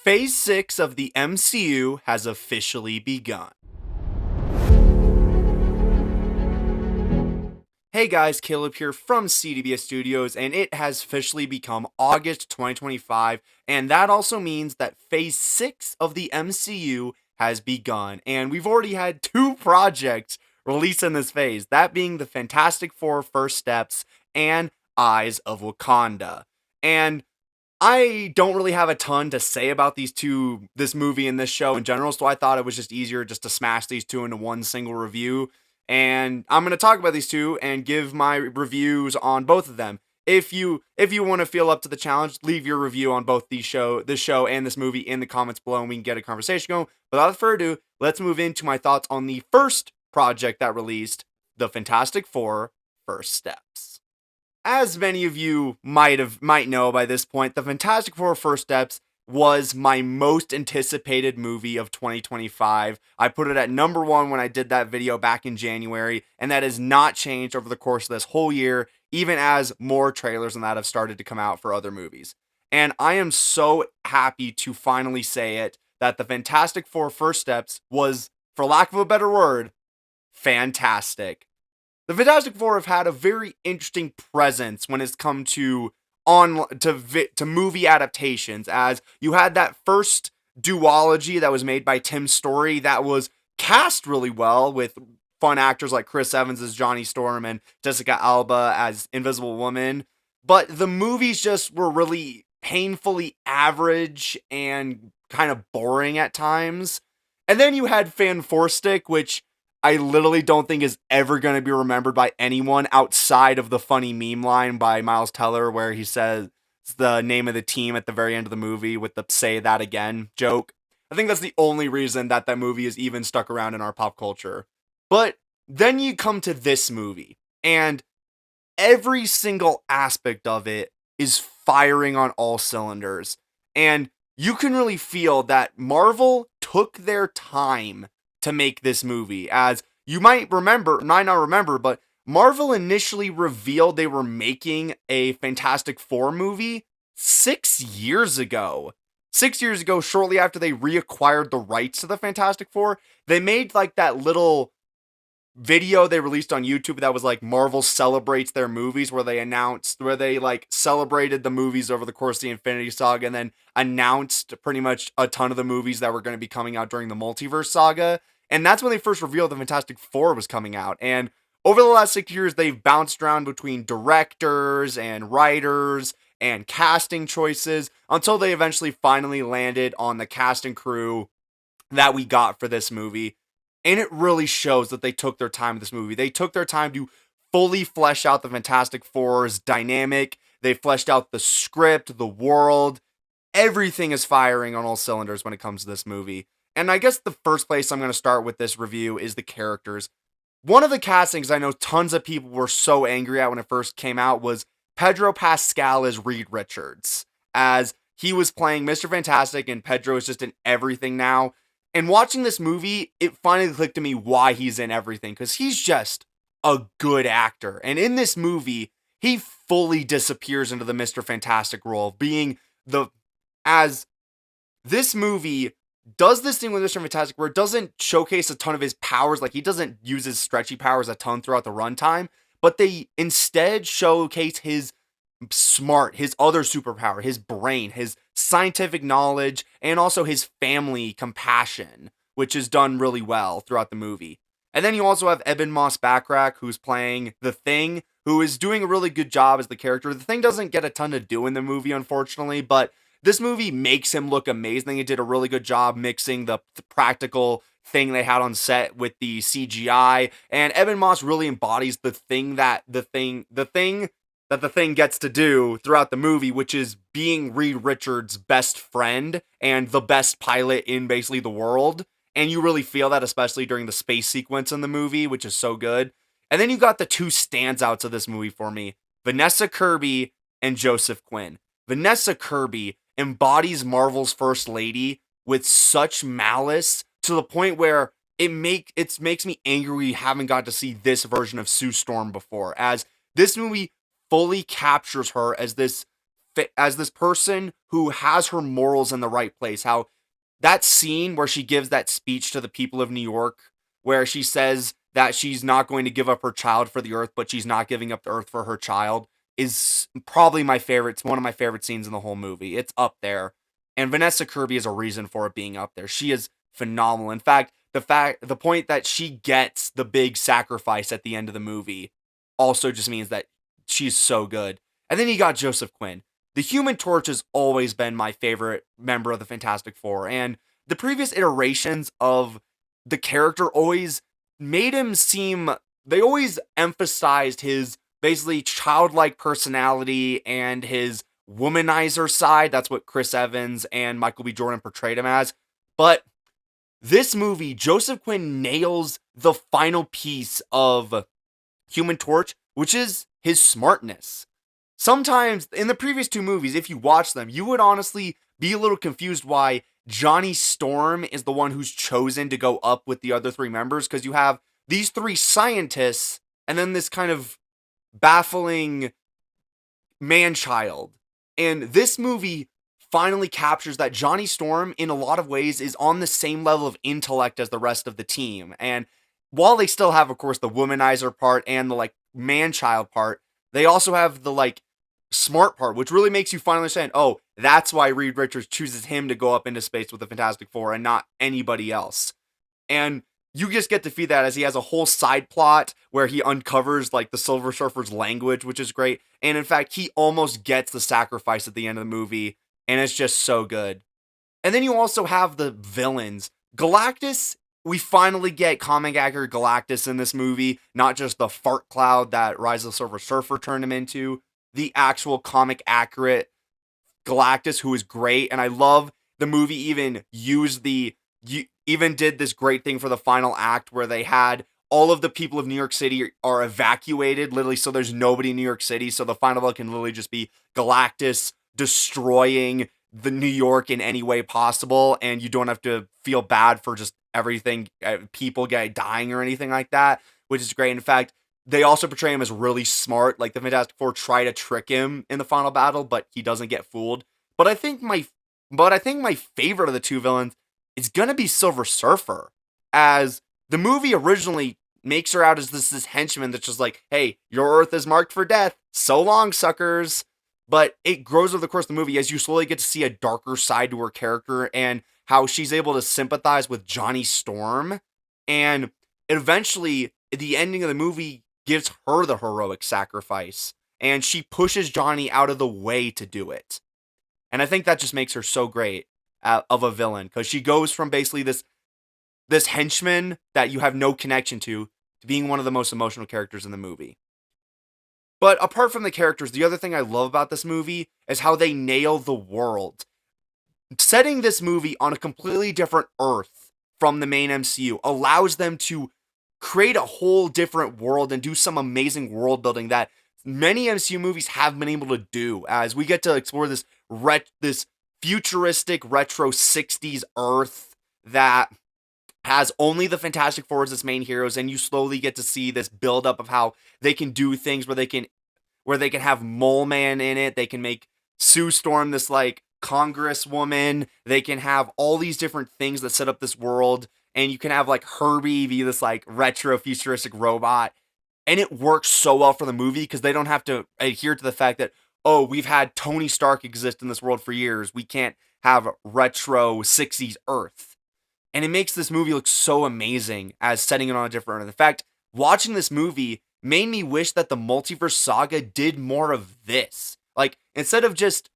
Phase 6 of the MCU has officially begun. Hey guys, Caleb here from CDBS Studios, and it has officially become August 2025, and that also means that Phase 6 of the MCU has begun, and we've already had two projects released in this phase, that being the Fantastic Four First Steps and Eyes of Wakanda. And I don't really have a ton to say about this movie and this show in general, so I thought it was just easier just to smash these two into one single review. And I'm going to talk about these two and give my reviews on both of them. If you want to feel up to the challenge, leave your review on both this show and this movie in the comments below, and we can get a conversation going. Without further ado, let's move into my thoughts on the first project that released, the Fantastic Four First Steps. As many of you might know by this point, the Fantastic Four First Steps was my most anticipated movie of 2025. I put it at number one when I did that video back in January, and that has not changed over the course of this whole year, even as more trailers than that have started to come out for other movies. And I am so happy to finally say it, that the Fantastic Four First Steps was, for lack of a better word, fantastic. The Fantastic Four have had a very interesting presence when it's come to movie adaptations, as you had that first duology that was made by Tim Story that was cast really well with fun actors like Chris Evans as Johnny Storm and Jessica Alba as Invisible Woman, but the movies just were really painfully average and kind of boring at times. And then you had Fan Four Stick, which I literally don't think is ever going to be remembered by anyone outside of the funny meme line by Miles Teller where he says the name of the team at the very end of the movie with the "say that again" joke. I think that's the only reason that movie is even stuck around in our pop culture. But then you come to this movie, and every single aspect of it is firing on all cylinders. And you can really feel that Marvel took their time to make this movie. As you might not remember, but Marvel initially revealed they were making a Fantastic Four movie 6 years ago. 6 years ago, shortly after they reacquired the rights to the Fantastic Four, they made like that little video they released on YouTube that was like Marvel celebrates their movies, where they like celebrated the movies over the course of the Infinity Saga and then announced pretty much a ton of the movies that were going to be coming out during the Multiverse Saga. And that's when they first revealed the Fantastic Four was coming out. And over the last 6 years, they've bounced around between directors and writers and casting choices until they eventually finally landed on the cast and crew that we got for this movie. And it really shows that they took their time with this movie. They took their time to fully flesh out the Fantastic Four's dynamic. They fleshed out the script, the world. Everything is firing on all cylinders when it comes to this movie. And I guess the first place I'm going to start with this review is the characters. One of the castings I know tons of people were so angry at when it first came out was Pedro Pascal as Reed Richards, as he was playing Mr. Fantastic and Pedro is just in everything now. And watching this movie, it finally clicked to me why he's in everything, because he's just a good actor. And in this movie, he fully disappears into the Mr. Fantastic role, as this movie does this thing with Mr. Fantastic where it doesn't showcase a ton of his powers, like he doesn't use his stretchy powers a ton throughout the runtime, but they instead showcase his his other superpower, his brain, his scientific knowledge, and also his family compassion, which is done really well throughout the movie. And then you also have Ebon Moss-Backrack, who's playing The Thing, who is doing a really good job as the character. The Thing doesn't get a ton to do in the movie, unfortunately, but this movie makes him look amazing. It did a really good job mixing the practical thing they had on set with the CGI, and Ebon Moss really embodies the thing that the thing gets to do throughout the movie, which is being Reed Richards' best friend and the best pilot in basically the world. And you really feel that, especially during the space sequence in the movie, which is so good. And then you got the two standouts of this movie for me, Vanessa Kirby and Joseph Quinn. Vanessa Kirby embodies Marvel's First Lady with such malice to the point where it makes me angry we haven't got to see this version of Sue Storm before, as this movie fully captures her as this as this person who has her morals in the right place. How that scene where she gives that speech to the people of New York, where she says that she's not going to give up her child for the earth, but she's not giving up the earth for her child, is probably my favorite. It's one of my favorite scenes in the whole movie. It's up there. And Vanessa Kirby is a reason for it being up there. She is phenomenal. In fact, the point that she gets the big sacrifice at the end of the movie also just means that she's so good. And then you got Joseph Quinn. The Human Torch has always been my favorite member of the Fantastic Four, and the previous iterations of the character always made him seem, they always emphasized his basically childlike personality and his womanizer side. That's what Chris Evans and Michael B. Jordan portrayed him as. But this movie, Joseph Quinn nails the final piece of Human Torch, which is his smartness. Sometimes in the previous two movies, if you watch them, you would honestly be a little confused why Johnny Storm is the one who's chosen to go up with the other three members, because you have these three scientists and then this kind of baffling man-child. And this movie finally captures that Johnny Storm, in a lot of ways, is on the same level of intellect as the rest of the team. And while they still have, of course, the womanizer part and the, like, man-child part, they also have the, like, smart part, which really makes you finally understand, oh, that's why Reed Richards chooses him to go up into space with the Fantastic Four and not anybody else. And you just get to feed that as he has a whole side plot where he uncovers, like, the Silver Surfer's language, which is great. And in fact, he almost gets the sacrifice at the end of the movie, and it's just so good. And then you also have the villains. Galactus, we finally get comic accurate Galactus in this movie, not just the fart cloud that Rise of the Silver Surfer turned him into. The actual comic accurate Galactus, who is great. And I love the movie even did this great thing for the final act where they had all of the people of New York City are evacuated, literally, so there's nobody in New York City. So the final book can literally just be Galactus destroying the New York in any way possible, and you don't have to feel bad for just everything, people dying or anything like that, which is great. In fact, they also portray him as really smart. Like, the Fantastic Four try to trick him in the final battle, but he doesn't get fooled. But I think my favorite of the two villains is gonna be Silver Surfer, as the movie originally makes her out as this henchman that's just like, hey, your Earth is marked for death. So long, suckers. But it grows over the course of the movie as you slowly get to see a darker side to her character and how she's able to sympathize with Johnny Storm. And eventually, the ending of the movie gives her the heroic sacrifice. And she pushes Johnny out of the way to do it. And I think that just makes her so great of a villain, because she goes from basically this henchman that you have no connection to being one of the most emotional characters in the movie. But apart from the characters, the other thing I love about this movie is how they nail the world. Setting this movie on a completely different Earth from the main MCU allows them to create a whole different world and do some amazing world building that many MCU movies have been able to do, as we get to explore this futuristic retro 60s Earth that has only the Fantastic Four as its main heroes, and you slowly get to see this build up of how they can do things where they can have Mole Man in it. They can make Sue Storm this, like, congresswoman. They can have all these different things that set up this world, and you can have, like, Herbie be this, like, retro futuristic robot. And it works so well for the movie because they don't have to adhere to the fact that, oh, we've had Tony Stark exist in this world for years. We can't have retro 60s Earth. And it makes this movie look so amazing as setting it on a different Earth. In fact, watching this movie made me wish that the Multiverse Saga did more of this. Like, instead of just,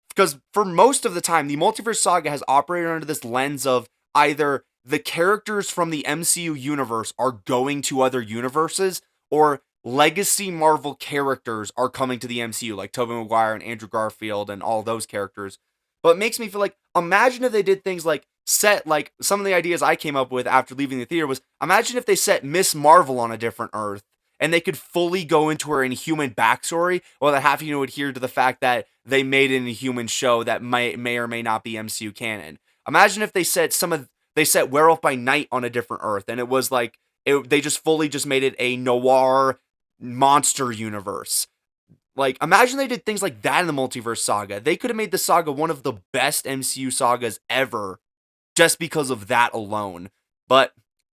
because for most of the time, the Multiverse Saga has operated under this lens of either the characters from the MCU universe are going to other universes, or legacy Marvel characters are coming to the MCU, like Tobey Maguire and Andrew Garfield and all those characters. But it makes me feel like, imagine if they did things like like, some of the ideas I came up with after leaving the theater was, imagine if they set Miss Marvel on a different Earth, and they could fully go into her Inhuman backstory, without having to adhere to the fact that they made an Inhuman show that may or may not be MCU canon. Imagine if they set Werewolf by Night on a different Earth, and it was like, they just fully just made it a noir monster universe. Like, imagine they did things like that in the Multiverse Saga. They could have made the saga one of the best MCU sagas ever just because of that alone. But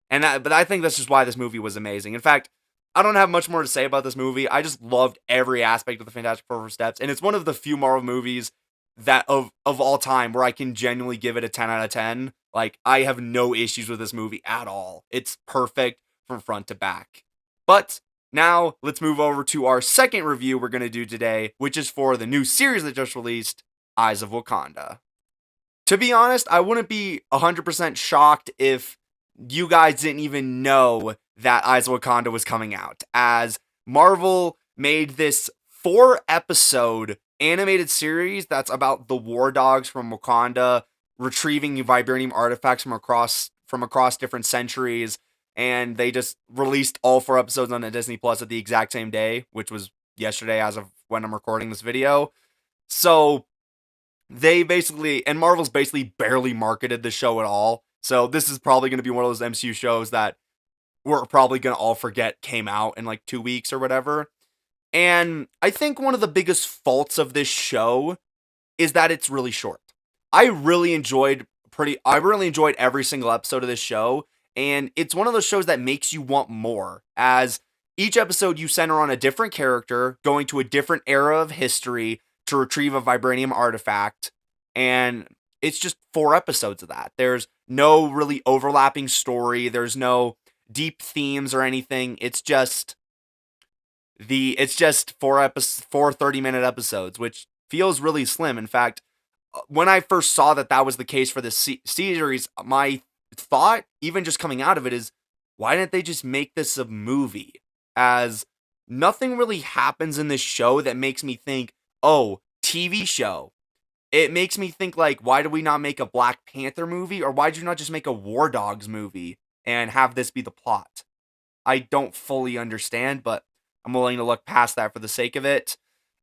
but I think that's just why this movie was amazing. In fact, I don't have much more to say about this movie. I just loved every aspect of the Fantastic Four First Steps, and it's one of the few Marvel movies that of all time where I can genuinely give it a 10 out of 10. Like, I have no issues with this movie at all. It's perfect from front to back. But now let's move over to our second review we're going to do today, which is for the new series that just released, Eyes of Wakanda. To be honest, I wouldn't be 100% shocked if you guys didn't even know that Eyes of Wakanda was coming out, as Marvel made this 4-episode animated series that's about the war dogs from Wakanda retrieving vibranium artifacts from across different centuries, and they just released all 4 episodes on the Disney Plus at the exact same day, which was yesterday as of when I'm recording this video. So and Marvel's basically barely marketed the show at all. So this is probably going to be one of those MCU shows that we're probably going to all forget came out in like 2 weeks or whatever. And I think one of the biggest faults of this show is that it's really short. I really enjoyed every single episode of this show, and it's one of those shows that makes you want more, as each episode you center on a different character going to a different era of history to retrieve a vibranium artifact, and it's just 4 episodes of that. There's no really overlapping story, there's no deep themes or anything. It's just 4 30-minute episodes, which feels really slim. In fact, when I first saw that was the case for this series, my thought, even just coming out of it, is why didn't they just make this a movie? As nothing really happens in this show that makes me think, oh, TV show. It makes me think, like, why do we not make a Black Panther movie? Or why did you not just make a War Dogs movie and have this be the plot? I don't fully understand, but I'm willing to look past that for the sake of it.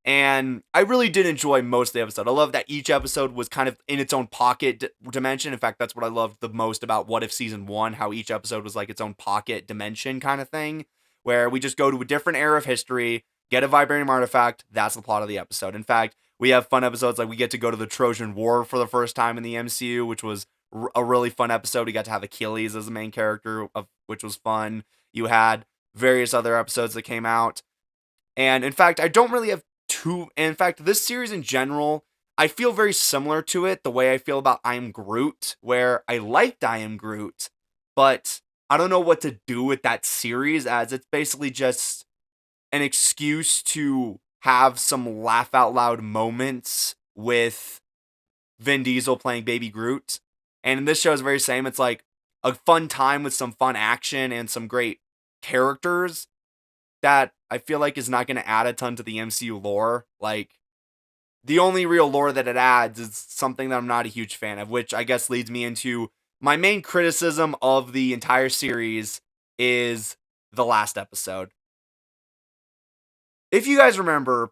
And I really did enjoy most of the episode. I love that each episode was kind of in its own pocket dimension. In fact, that's what I loved the most about What If Season 1, how each episode was like its own pocket dimension kind of thing, where we just go to a different era of history, get a vibranium artifact, that's the plot of the episode. In fact, we have fun episodes like we get to go to the Trojan War for the first time in the MCU, which was a really fun episode. We got to have Achilles as the main character, which was fun. You had various other episodes that came out. And in fact, I don't really have in fact, this series in general, I feel very similar to it, the way I feel about I Am Groot, where I liked I Am Groot, but I don't know what to do with that series, as it's basically just an excuse to have some laugh out loud moments with Vin Diesel playing Baby Groot. And in this show is very same. It's like a fun time with some fun action and some great characters that I feel like is not going to add a ton to the MCU lore. Like, the only real lore that it adds is something that I'm not a huge fan of, which I guess leads me into my main criticism of the entire series is the last episode. If you guys remember,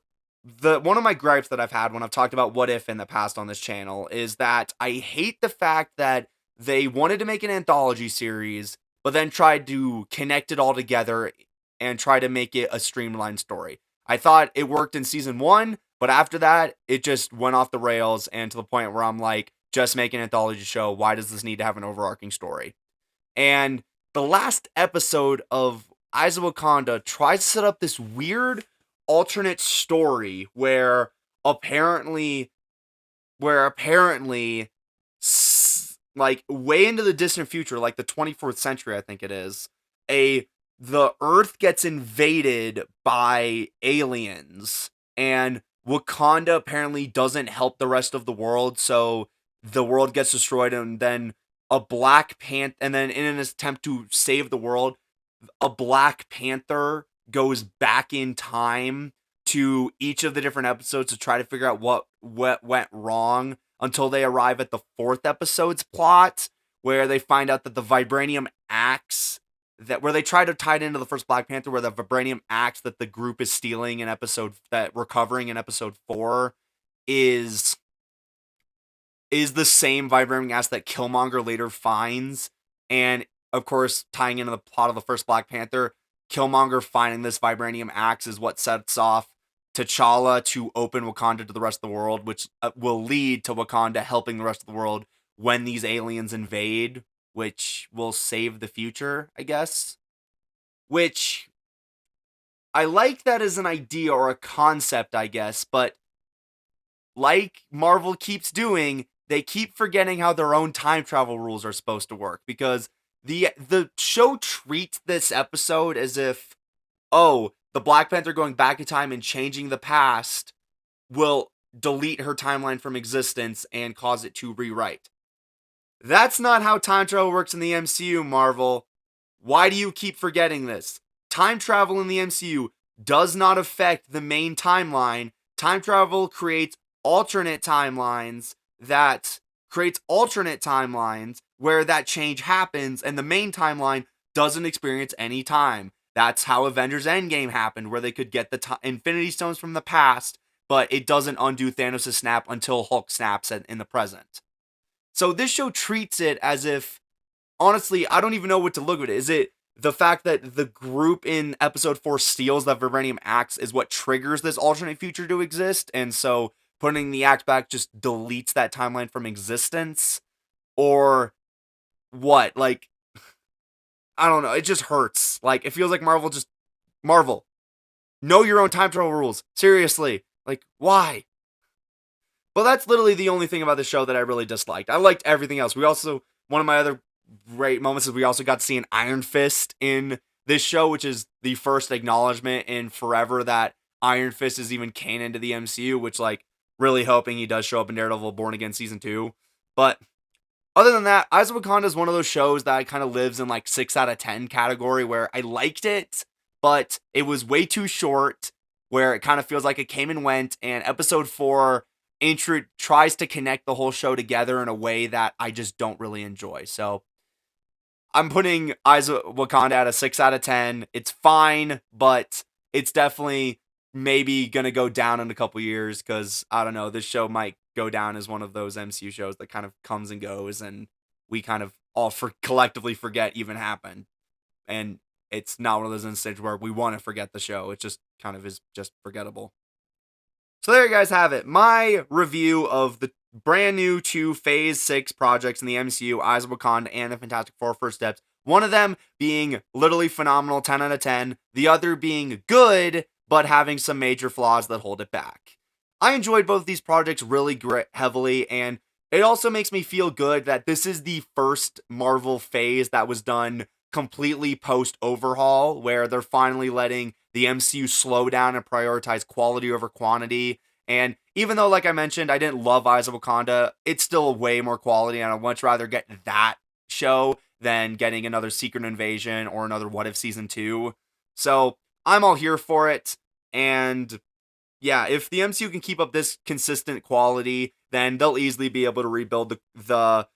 one of my gripes that I've had when I've talked about What If in the past on this channel is that I hate the fact that they wanted to make an anthology series, but then tried to connect it all together and try to make it a streamlined story. I thought it worked in season 1, but after that, it just went off the rails, and to the point where I'm like, just make an anthology show. Why does this need to have an overarching story? And the last episode of Eyes of Wakanda tries to set up this weird alternate story where apparently, like, way into the distant future, like the 24th century, I think it is, the Earth gets invaded by aliens, and Wakanda apparently doesn't help the rest of the world, so the world gets destroyed, and then and then in an attempt to save the world, a Black Panther goes back in time to each of the different episodes to try to figure out what went wrong, until they arrive at the 4th episode's plot, where they find out that the vibranium axe where they try to tie it into the first Black Panther, where the vibranium axe that the group is stealing recovering in episode 4 is the same vibranium axe that Killmonger later finds. And of course, tying into the plot of the first Black Panther, Killmonger finding this vibranium axe is what sets off T'Challa to open Wakanda to the rest of the world, which will lead to Wakanda helping the rest of the world when these aliens invade, which will save the future, I guess. Which I like that as an idea or a concept, I guess, but like Marvel keeps doing, they keep forgetting how their own time travel rules are supposed to work because the show treats this episode as if, oh, the Black Panther going back in time and changing the past will delete her timeline from existence and cause it to rewrite. That's not how time travel works in the MCU, Marvel. Why do you keep forgetting this? Time travel in the MCU does not affect the main timeline. Time travel creates alternate timelines where that change happens and the main timeline doesn't experience any time. That's how Avengers Endgame happened, where they could get the Infinity Stones from the past, but it doesn't undo Thanos' snap until Hulk snaps in the present. So this show treats it as if, honestly, I don't even know what to look at it. Is it the fact that the group in episode 4 steals the vibranium axe is what triggers this alternate future to exist, and so putting the axe back just deletes that timeline from existence? Or what? Like, I don't know. It just hurts. Like, it feels like Marvel, know your own time travel rules. Seriously. Like, why? But that's literally the only thing about the show that I really disliked. I liked everything else. One of my other great moments is we also got to see an Iron Fist in this show, which is the first acknowledgement in forever that Iron Fist is even canon to the MCU, which, like, really hoping he does show up in Daredevil Born Again Season 2. But other than that, Eyes of Wakanda is one of those shows that kind of lives in like 6 out of 10 category where I liked it, but it was way too short, where it kind of feels like it came and went, and episode 4 tries to connect the whole show together in a way that I just don't really enjoy. So I'm putting Eyes of Wakanda at a 6 out of 10. It's fine, but it's definitely maybe gonna go down in a couple years because I don't know, this show might go down as one of those MCU shows that kind of comes and goes, and we kind of all collectively forget even happened. And it's not one of those instances where we want to forget the show. It just kind of is just forgettable. So there you guys have it. My review of the brand new 2 Phase 6 projects in the MCU, Eyes of Wakanda and the Fantastic Four First Steps. One of them being literally phenomenal, 10 out of 10. The other being good, but having some major flaws that hold it back. I enjoyed both of these projects really heavily, and it also makes me feel good that this is the first Marvel phase that was done completely post-overhaul, where they're finally letting the MCU slow down and prioritize quality over quantity. And even though, like I mentioned, I didn't love Eyes of Wakanda, it's still way more quality, and I'd much rather get that show than getting another Secret Invasion or another What If Season 2. So I'm all here for it, and yeah, if the MCU can keep up this consistent quality, then they'll easily be able to rebuild they'll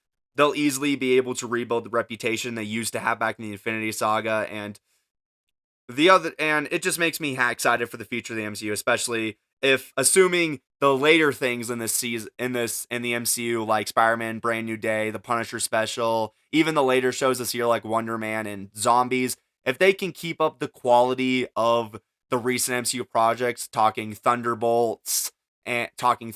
easily be able to rebuild the reputation they used to have back in the Infinity Saga, and it just makes me excited for the future of the MCU, especially if assuming the later things in this season in the MCU, like Spider-Man Brand New Day, the Punisher special, even the later shows this year like Wonder Man and Zombies, if they can keep up the quality of the recent MCU projects, talking Thunderbolts, Fantastic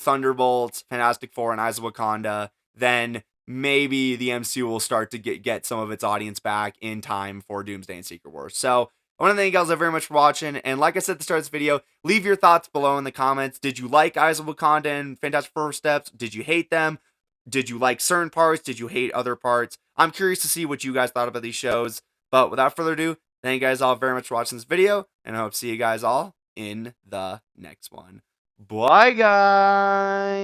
Four, and Eyes of Wakanda, then maybe the MCU will start to get some of its audience back in time for Doomsday and Secret Wars. So I want to thank you guys very much for watching, and like I said at the start of this video, leave your thoughts below in the comments. Did you like Eyes of Wakanda and Fantastic Four Steps? Did you hate them? Did you like certain parts? Did you hate other parts? I'm curious to see what you guys thought about these shows, but without further ado, thank you guys all very much for watching this video, and I hope to see you guys all in the next one. Bye, guys!